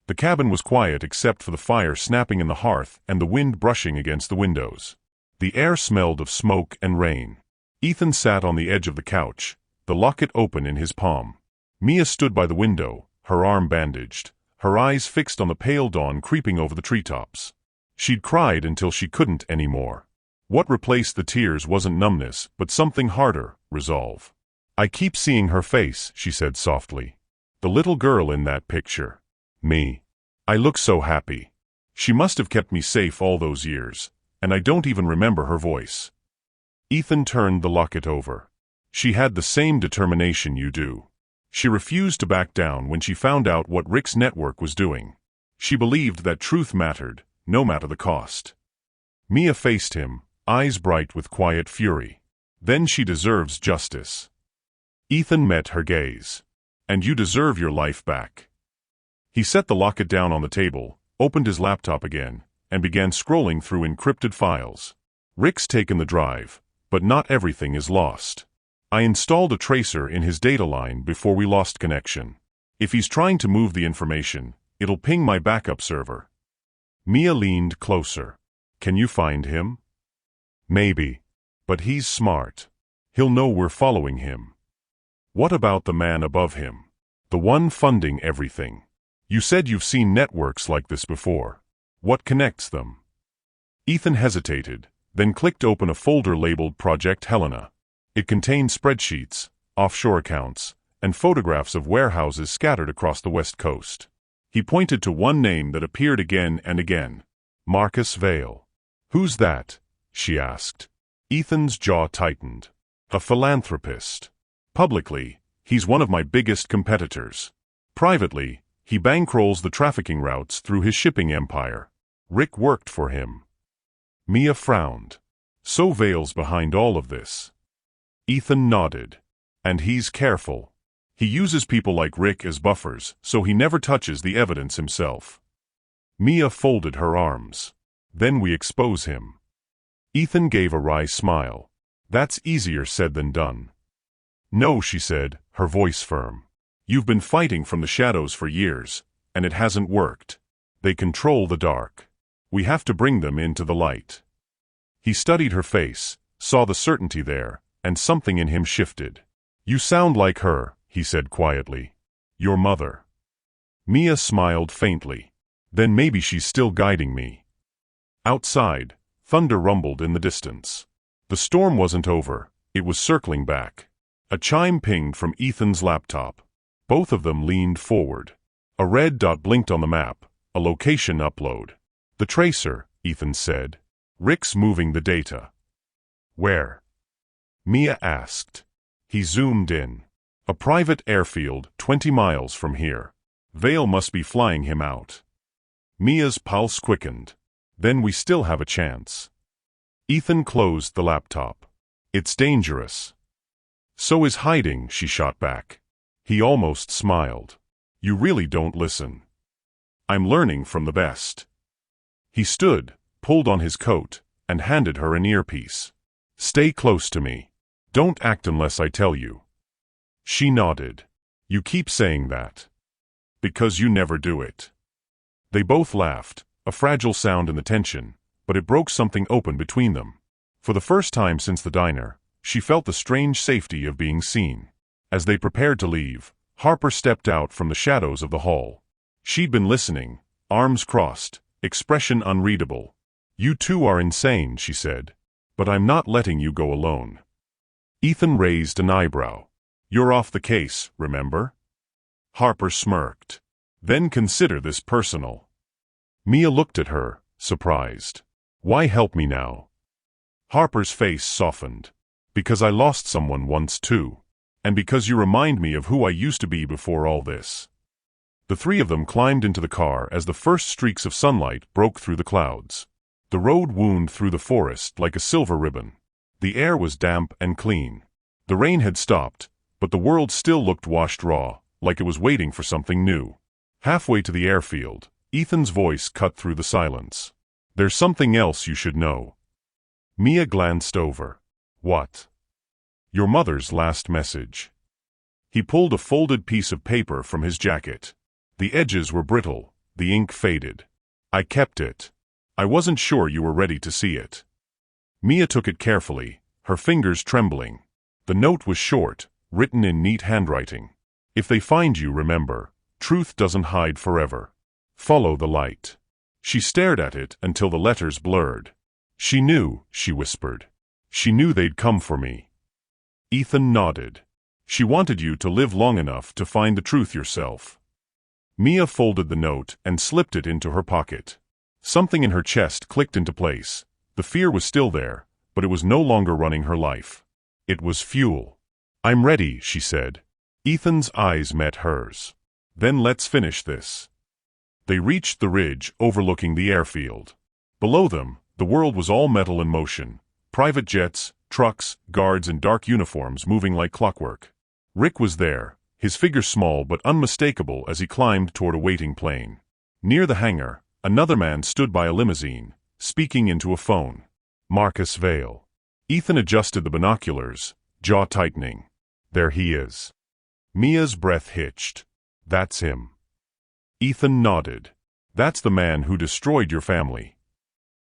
[SPEAKER 1] The cabin was quiet except for the fire snapping in the hearth and the wind brushing against the windows. The air smelled of smoke and rain. Ethan sat on the edge of the couch, the locket open in his palm. Mia stood by the window, her arm bandaged, her eyes fixed on the pale dawn creeping over the treetops. She'd cried until she couldn't anymore. What replaced the tears wasn't numbness, but something harder, resolve. "I keep seeing her face," she said softly. "The little girl in that picture. Me. I look so happy. She must have kept me safe all those years, and I don't even remember her voice." Ethan turned the locket over. "She had the same determination you do. She refused to back down when she found out what Rick's network was doing. She believed that truth mattered, no matter the cost." Mia faced him, eyes bright with quiet fury. "Then she deserves justice." Ethan met her gaze. "And you deserve your life back." He set the locket down on the table, opened his laptop again, and began scrolling through encrypted files. "Rick's taken the drive, but not everything is lost. I installed a tracer in his data line before we lost connection. If he's trying to move the information, it'll ping my backup server." Mia leaned closer. "Can you find him?" "Maybe. But he's smart. He'll know we're following him." "What about the man above him? The one funding everything? You said you've seen networks like this before. What connects them?" Ethan hesitated, then clicked open a folder labeled Project Helena. It contained spreadsheets, offshore accounts, and photographs of warehouses scattered across the West Coast. He pointed to one name that appeared again and again. Marcus Vale. "Who's that?" she asked. Ethan's jaw tightened. "A philanthropist. Publicly, he's one of my biggest competitors. Privately, he bankrolls the trafficking routes through his shipping empire. Rick worked for him." Mia frowned. "So Vale's behind all of this." Ethan nodded. "And he's careful. He uses people like Rick as buffers, so he never touches the evidence himself." Mia folded her arms. "Then we expose him." Ethan gave a wry smile. "That's easier said than done." "No," she said, her voice firm. "You've been fighting from the shadows for years, and it hasn't worked. They control the dark. We have to bring them into the light." He studied her face, saw the certainty there, and something in him shifted. "You sound like her," he said quietly. "Your mother." Mia smiled faintly. "Then maybe she's still guiding me." Outside, thunder rumbled in the distance. The storm wasn't over, it was circling back. A chime pinged from Ethan's laptop. Both of them leaned forward. A red dot blinked on the map, a location upload. "The tracer," Ethan said. "Rick's moving the data." "Where?" Mia asked. He zoomed in. "A private airfield 20 miles from here. Vale must be flying him out." Mia's pulse quickened. "Then we still have a chance." Ethan closed the laptop. "It's dangerous." "So is hiding," she shot back. He almost smiled. "You really don't listen." "I'm learning from the best." He stood, pulled on his coat, and handed her an earpiece. "Stay close to me. Don't act unless I tell you." She nodded. "You keep saying that." "Because you never do it." They both laughed, a fragile sound in the tension, but it broke something open between them. For the first time since the diner, she felt the strange safety of being seen. As they prepared to leave, Harper stepped out from the shadows of the hall. She'd been listening, arms crossed, expression unreadable. "You two are insane," she said. "But I'm not letting you go alone." Ethan raised an eyebrow. "You're off the case, remember?" Harper smirked. "Then consider this personal." Mia looked at her, surprised. "Why help me now?" Harper's face softened. "Because I lost someone once too. And because you remind me of who I used to be before all this." The three of them climbed into the car as the first streaks of sunlight broke through the clouds. The road wound through the forest like a silver ribbon. The air was damp and clean. The rain had stopped, but the world still looked washed raw, like it was waiting for something new. Halfway to the airfield, Ethan's voice cut through the silence. "There's something else you should know." Mia glanced over. "What?" "Your mother's last message." He pulled a folded piece of paper from his jacket. The edges were brittle, the ink faded. "I kept it. I wasn't sure you were ready to see it." Mia took it carefully, her fingers trembling. The note was short, written in neat handwriting. "If they find you, remember, truth doesn't hide forever. Follow the light." She stared at it until the letters blurred. "She knew," she whispered. "She knew they'd come for me." Ethan nodded. "She wanted you to live long enough to find the truth yourself." Mia folded the note and slipped it into her pocket. Something in her chest clicked into place. The fear was still there, but it was no longer running her life. It was fuel. "I'm ready," she said. Ethan's eyes met hers. "Then let's finish this." They reached the ridge overlooking the airfield. Below them, the world was all metal in motion. Private jets, trucks, guards in dark uniforms moving like clockwork. Rick was there, his figure small but unmistakable as he climbed toward a waiting plane. Near the hangar, another man stood by a limousine, speaking into a phone. Marcus Vale. Ethan adjusted the binoculars, jaw tightening. "There he is." Mia's breath hitched. "That's him." Ethan nodded. "That's the man who destroyed your family."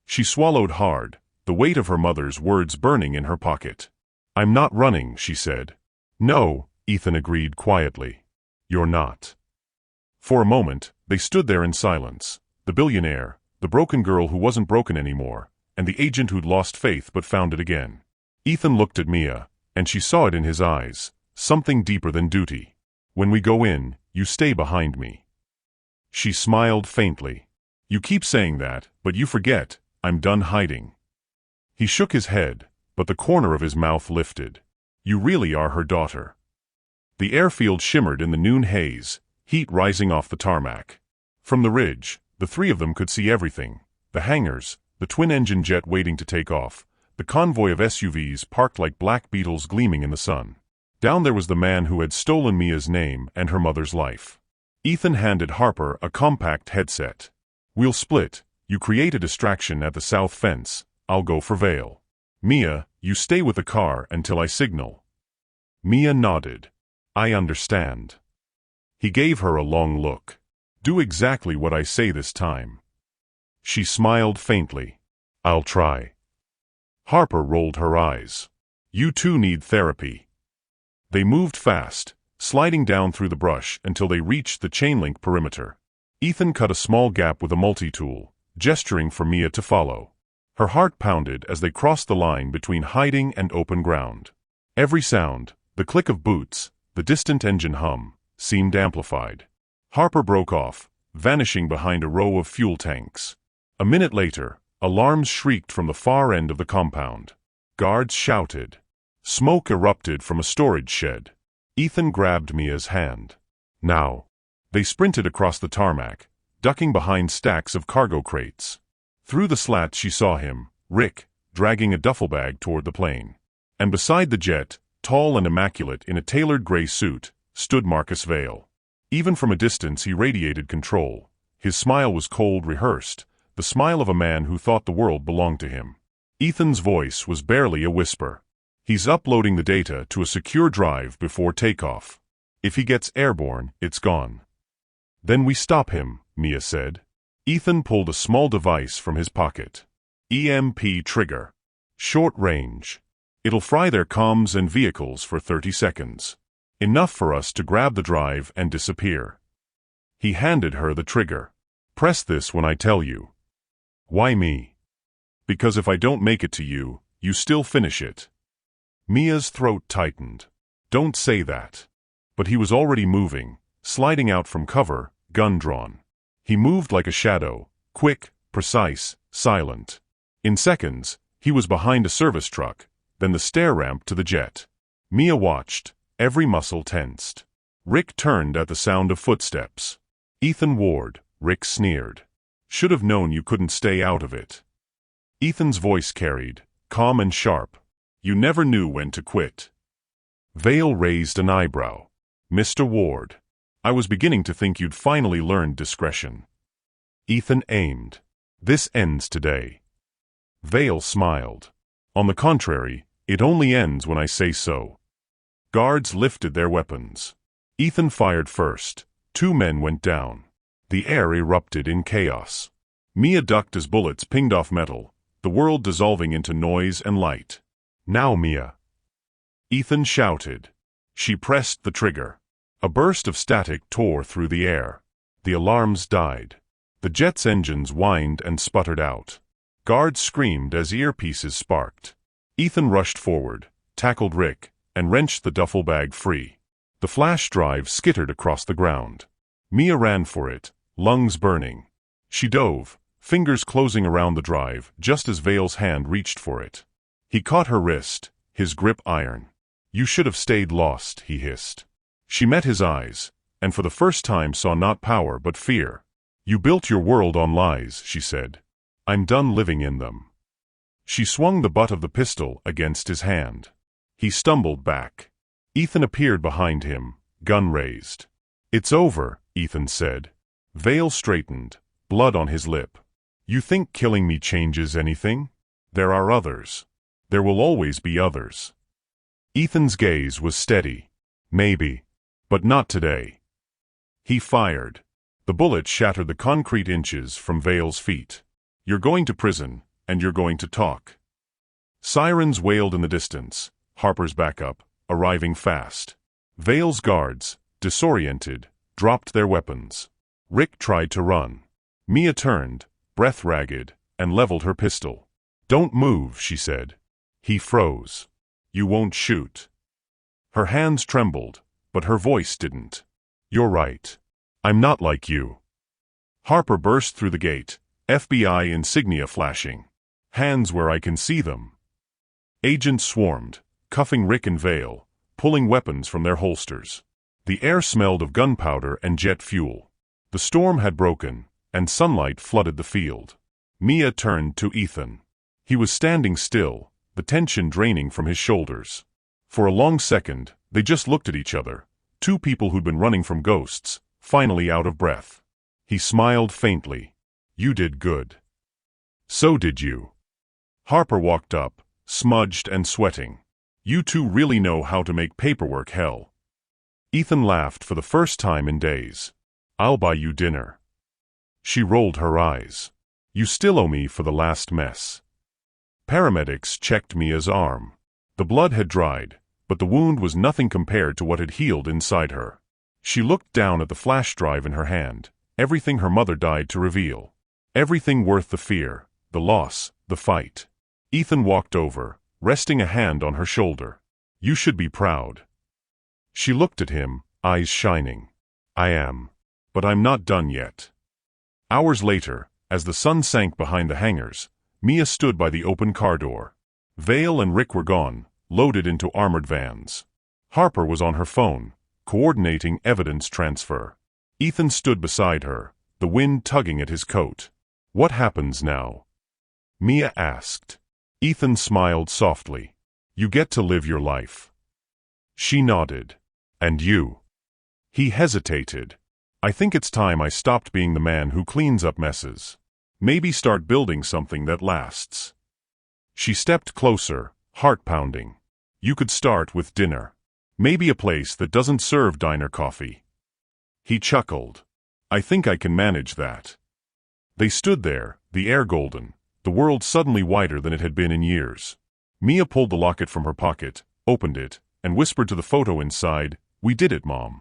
[SPEAKER 1] She swallowed hard, the weight of her mother's words burning in her pocket. "I'm not running," she said. "No," Ethan agreed quietly. "You're not." For a moment, they stood there in silence. The billionaire, the broken girl who wasn't broken anymore, and the agent who'd lost faith but found it again. Ethan looked at Mia, and she saw it in his eyes, something deeper than duty. "When we go in, you stay behind me." She smiled faintly. "You keep saying that, but you forget, I'm done hiding." He shook his head, but the corner of his mouth lifted. "You really are her daughter." The airfield shimmered in the noon haze, heat rising off the tarmac. From the ridge, the three of them could see everything: the hangars, the twin-engine jet waiting to take off, the convoy of SUVs parked like black beetles gleaming in the sun. Down there was the man who had stolen Mia's name and her mother's life. Ethan handed Harper a compact headset. "We'll split. You create a distraction at the south fence. I'll go for Vale. Mia, you stay with the car until I signal." Mia nodded. "I understand." He gave her a long look. "Do exactly what I say this time." She smiled faintly. "I'll try." Harper rolled her eyes. "You two need therapy." They moved fast, sliding down through the brush until they reached the chain-link perimeter. Ethan cut a small gap with a multi-tool, gesturing for Mia to follow. Her heart pounded as they crossed the line between hiding and open ground. Every sound, the click of boots, the distant engine hum, seemed amplified. Harper broke off, vanishing behind a row of fuel tanks. A minute later, alarms shrieked from the far end of the compound. Guards shouted. Smoke erupted from a storage shed. Ethan grabbed Mia's hand. "Now." They sprinted across the tarmac, ducking behind stacks of cargo crates. Through the slats she saw him, Rick, dragging a duffel bag toward the plane. And beside the jet, tall and immaculate in a tailored gray suit, stood Marcus Vale. Even from a distance he radiated control. His smile was cold, rehearsed, the smile of a man who thought the world belonged to him. Ethan's voice was barely a whisper. "He's uploading the data to a secure drive before takeoff. If he gets airborne, it's gone." "Then we stop him," Mia said. Ethan pulled a small device from his pocket. EMP trigger. Short range. It'll fry their comms and vehicles for 30 seconds. Enough for us to grab the drive and disappear. He handed her the trigger. Press this when I tell you. Why me? Because if I don't make it to you, you still finish it. Mia's throat tightened. Don't say that. But he was already moving, sliding out from cover, gun drawn. He moved like a shadow, quick, precise, silent. In seconds, he was behind a service truck, then the stair ramp to the jet. Mia watched, every muscle tensed. Rick turned at the sound of footsteps. Ethan Ward, Rick sneered. Should have known you couldn't stay out of it. Ethan's voice carried, calm and sharp. You never knew when to quit. Vale raised an eyebrow. Mr. Ward, I was beginning to think you'd finally learned discretion. Ethan aimed. This ends today. Vale smiled. On the contrary, it only ends when I say so. Guards lifted their weapons. Ethan fired first. 2 men went down. The air erupted in chaos. Mia ducked as bullets pinged off metal, the world dissolving into noise and light. Now, Mia. Ethan shouted. She pressed the trigger. A burst of static tore through the air. The alarms died. The jet's engines whined and sputtered out. Guards screamed as earpieces sparked. Ethan rushed forward, tackled Rick, and wrenched the duffel bag free. The flash drive skittered across the ground. Mia ran for it, lungs burning. She dove, fingers closing around the drive just as Vale's hand reached for it. He caught her wrist, his grip iron. You should have stayed lost, he hissed. She met his eyes, and for the first time saw not power but fear. You built your world on lies, she said. I'm done living in them. She swung the butt of the pistol against his hand. He stumbled back. Ethan appeared behind him, gun raised. It's over, Ethan said. Vale straightened, blood on his lip. You think killing me changes anything? There are others. There will always be others. Ethan's gaze was steady. Maybe. But not today. He fired. The bullet shattered the concrete inches from Vale's feet. You're going to prison, and you're going to talk. Sirens wailed in the distance, Harper's backup, arriving fast. Vale's guards, disoriented, dropped their weapons. Rick tried to run. Mia turned, breath ragged, and leveled her pistol. Don't move, she said. He froze. You won't shoot. Her hands trembled, but her voice didn't. You're right. I'm not like you. Harper burst through the gate, FBI insignia flashing. Hands where I can see them. Agents swarmed, cuffing Rick and Vale, pulling weapons from their holsters. The air smelled of gunpowder and jet fuel. The storm had broken, and sunlight flooded the field. Mia turned to Ethan. He was standing still, the tension draining from his shoulders. For a long second, they just looked at each other, 2 people who'd been running from ghosts, finally out of breath. He smiled faintly. You did good. So did you. Harper walked up, smudged and sweating. You 2 really know how to make paperwork hell. Ethan laughed for the first time in days. I'll buy you dinner. She rolled her eyes. You still owe me for the last mess. Paramedics checked Mia's arm. The blood had dried, but the wound was nothing compared to what had healed inside her. She looked down at the flash drive in her hand, everything her mother died to reveal. Everything worth the fear, the loss, the fight. Ethan walked over, resting a hand on her shoulder. You should be proud. She looked at him, eyes shining. I am. But I'm not done yet. Hours later, as the sun sank behind the hangars, Mia stood by the open car door. Vale and Rick were gone, loaded into armored vans. Harper was on her phone, coordinating evidence transfer. Ethan stood beside her, the wind tugging at his coat. What happens now? Mia asked. Ethan smiled softly. You get to live your life. She nodded. And you? He hesitated. I think it's time I stopped being the man who cleans up messes. Maybe start building something that lasts. She stepped closer, heart pounding. You could start with dinner. Maybe a place that doesn't serve diner coffee. He chuckled. I think I can manage that. They stood there, the air golden, the world suddenly wider than it had been in years. Mia pulled the locket from her pocket, opened it, and whispered to the photo inside, We did it, Mom.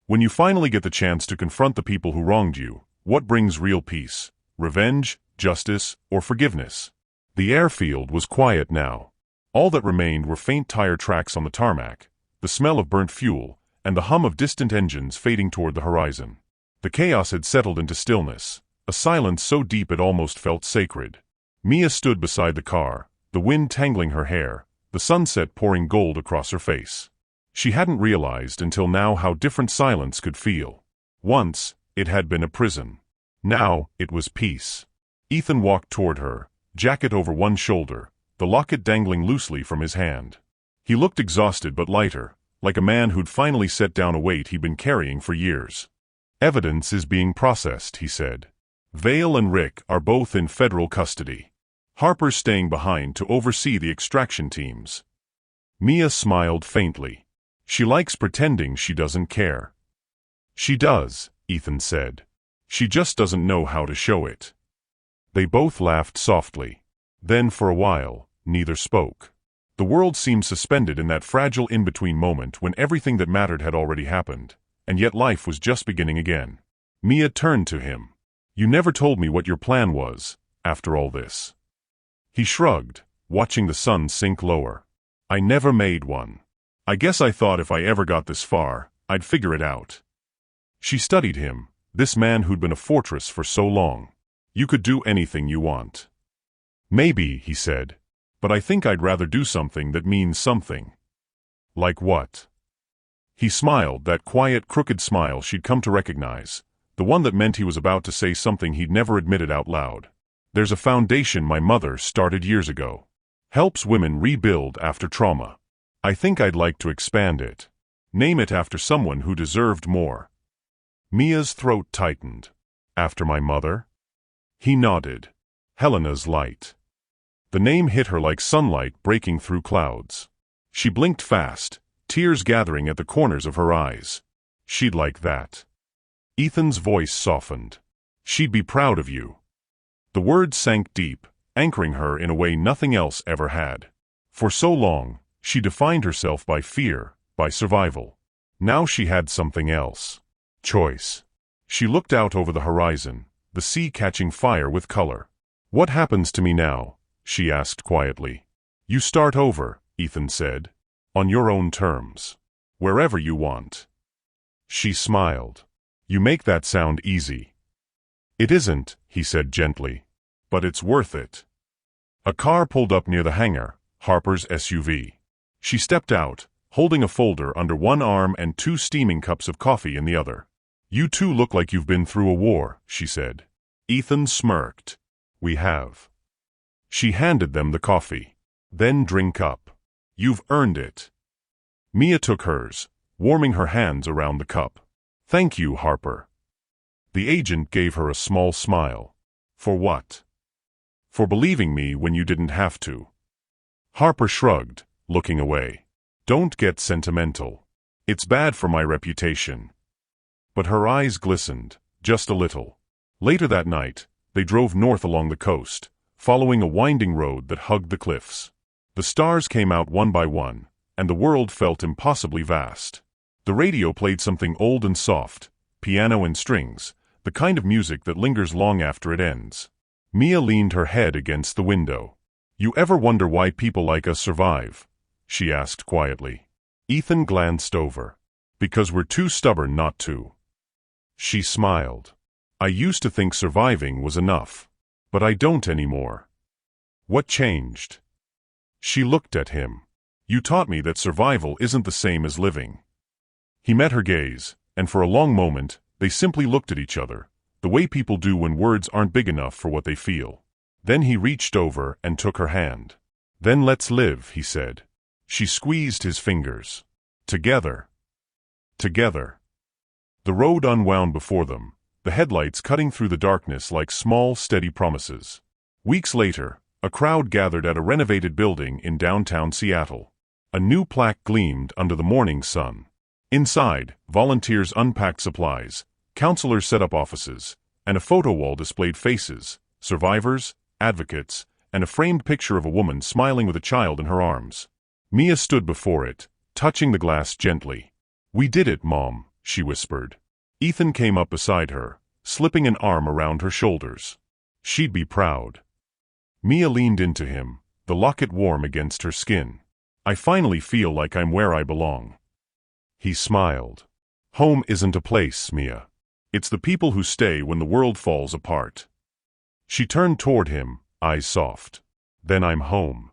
[SPEAKER 1] When you finally get the chance to confront the people who wronged you, What brings real peace? Revenge, justice, or forgiveness? The airfield was quiet now. All that remained were faint tire tracks on the tarmac, the smell of burnt fuel, and the hum of distant engines fading toward the horizon. The chaos had settled into stillness, a silence so deep it almost felt sacred. Mia stood beside the car, the wind tangling her hair, the sunset pouring gold across her face. She hadn't realized until now how different silence could feel. Once, it had been a prison. Now, it was peace. Ethan walked toward her, jacket over one shoulder, the locket dangling loosely from his hand. He looked exhausted but lighter, like a man who'd finally set down a weight he'd been carrying for years. Evidence is being processed, he said. Vale and Rick are both in federal custody. Harper's staying behind to oversee the extraction teams. Mia smiled faintly. She likes pretending she doesn't care. She does, Ethan said. She just doesn't know how to show it. They both laughed softly. Then for a while, neither spoke. The world seemed suspended in that fragile in-between moment when everything that mattered had already happened, and yet life was just beginning again. Mia turned to him. You never told me what your plan was, after all this. He shrugged, watching the sun sink lower. I never made one. I guess I thought if I ever got this far, I'd figure it out. She studied him, this man who'd been a fortress for so long. You could do anything you want. Maybe, he said, but I think I'd rather do something that means something. Like what? He smiled, that quiet, crooked smile she'd come to recognize, the one that meant he was about to say something he'd never admitted out loud. There's a foundation my mother started years ago. Helps women rebuild after trauma. I think I'd like to expand it. Name it after someone who deserved more. Mia's throat tightened. After my mother? He nodded. Helena's Light. The name hit her like sunlight breaking through clouds. She blinked fast, tears gathering at the corners of her eyes. She'd like that. Ethan's voice softened. She'd be proud of you. The words sank deep, anchoring her in a way nothing else ever had. For so long, she defined herself by fear, by survival. Now she had something else. Choice. She looked out over the horizon, the sea catching fire with color. What happens to me now? She asked quietly. You start over, Ethan said. On your own terms. Wherever you want. She smiled. You make that sound easy. It isn't, he said gently. But it's worth it. A car pulled up near the hangar, Harper's SUV. She stepped out, holding a folder under one arm and 2 steaming cups of coffee in the other. You two look like you've been through a war, she said. Ethan smirked. We have. She handed them the coffee. Then drink up. You've earned it. Mia took hers, warming her hands around the cup. Thank you, Harper. The agent gave her a small smile. For what? For believing me when you didn't have to. Harper shrugged, looking away. Don't get sentimental. It's bad for my reputation. But her eyes glistened, just a little. Later that night, they drove north along the coast, following a winding road that hugged the cliffs. The stars came out one by one, and the world felt impossibly vast. The radio played something old and soft, piano and strings, the kind of music that lingers long after it ends. Mia leaned her head against the window. You ever wonder why people like us survive? She asked quietly. Ethan glanced over. Because we're too stubborn not to. She smiled. I used to think surviving was enough. But I don't anymore. What changed? She looked at him. You taught me that survival isn't the same as living. He met her gaze, and for a long moment, they simply looked at each other, the way people do when words aren't big enough for what they feel. Then he reached over and took her hand. Then let's live, he said. She squeezed his fingers. Together. Together. The road unwound before them, the headlights cutting through the darkness like small, steady promises. Weeks later, a crowd gathered at a renovated building in downtown Seattle. A new plaque gleamed under the morning sun. Inside, volunteers unpacked supplies, counselors set up offices, and a photo wall displayed faces, survivors, advocates, and a framed picture of a woman smiling with a child in her arms. Mia stood before it, touching the glass gently. We did it, Mom, she whispered. Ethan came up beside her, slipping an arm around her shoulders. She'd be proud. Mia leaned into him, the locket warm against her skin. I finally feel like I'm where I belong. He smiled. Home isn't a place, Mia. It's the people who stay when the world falls apart. She turned toward him, eyes soft. Then I'm home.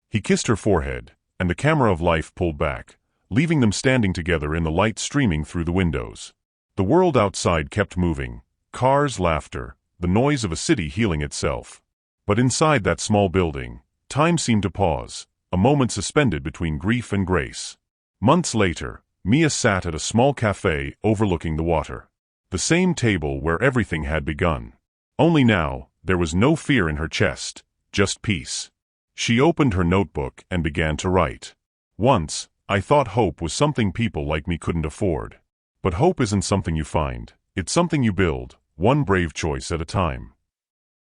[SPEAKER 1] He kissed her forehead, and the camera of life pulled back, leaving them standing together in the light streaming through the windows. The world outside kept moving, cars, laughter, the noise of a city healing itself. But inside that small building, time seemed to pause, a moment suspended between grief and grace. Months later, Mia sat at a small cafe overlooking the water. The same table where everything had begun. Only now, there was no fear in her chest, just peace. She opened her notebook and began to write. Once, I thought hope was something people like me couldn't afford. But hope isn't something you find, it's something you build, one brave choice at a time.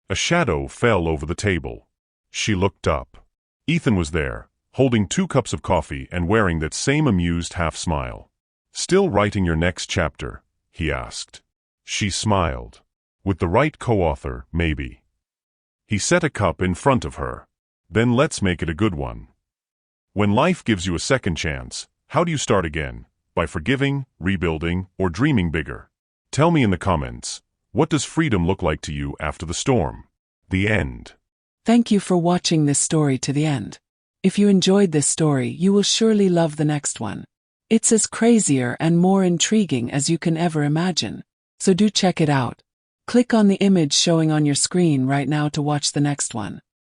[SPEAKER 1] A shadow fell over the table. She looked up. Ethan was there, holding 2 cups of coffee and wearing that same amused half-smile. Still writing your next chapter? He asked. She smiled. With the right co-author, maybe. He set a cup in front of her. Then let's make it a good one. When life gives you a second chance, how do you start again? By forgiving, rebuilding, or dreaming bigger? Tell me in the comments, what does freedom look like to you after the storm? The end.
[SPEAKER 2] Thank you for watching this story to the end. If you enjoyed this story, you will surely love the next one. It's as crazier and more intriguing as you can ever imagine. So do check it out. Click on the image showing on your screen right now to watch the next one.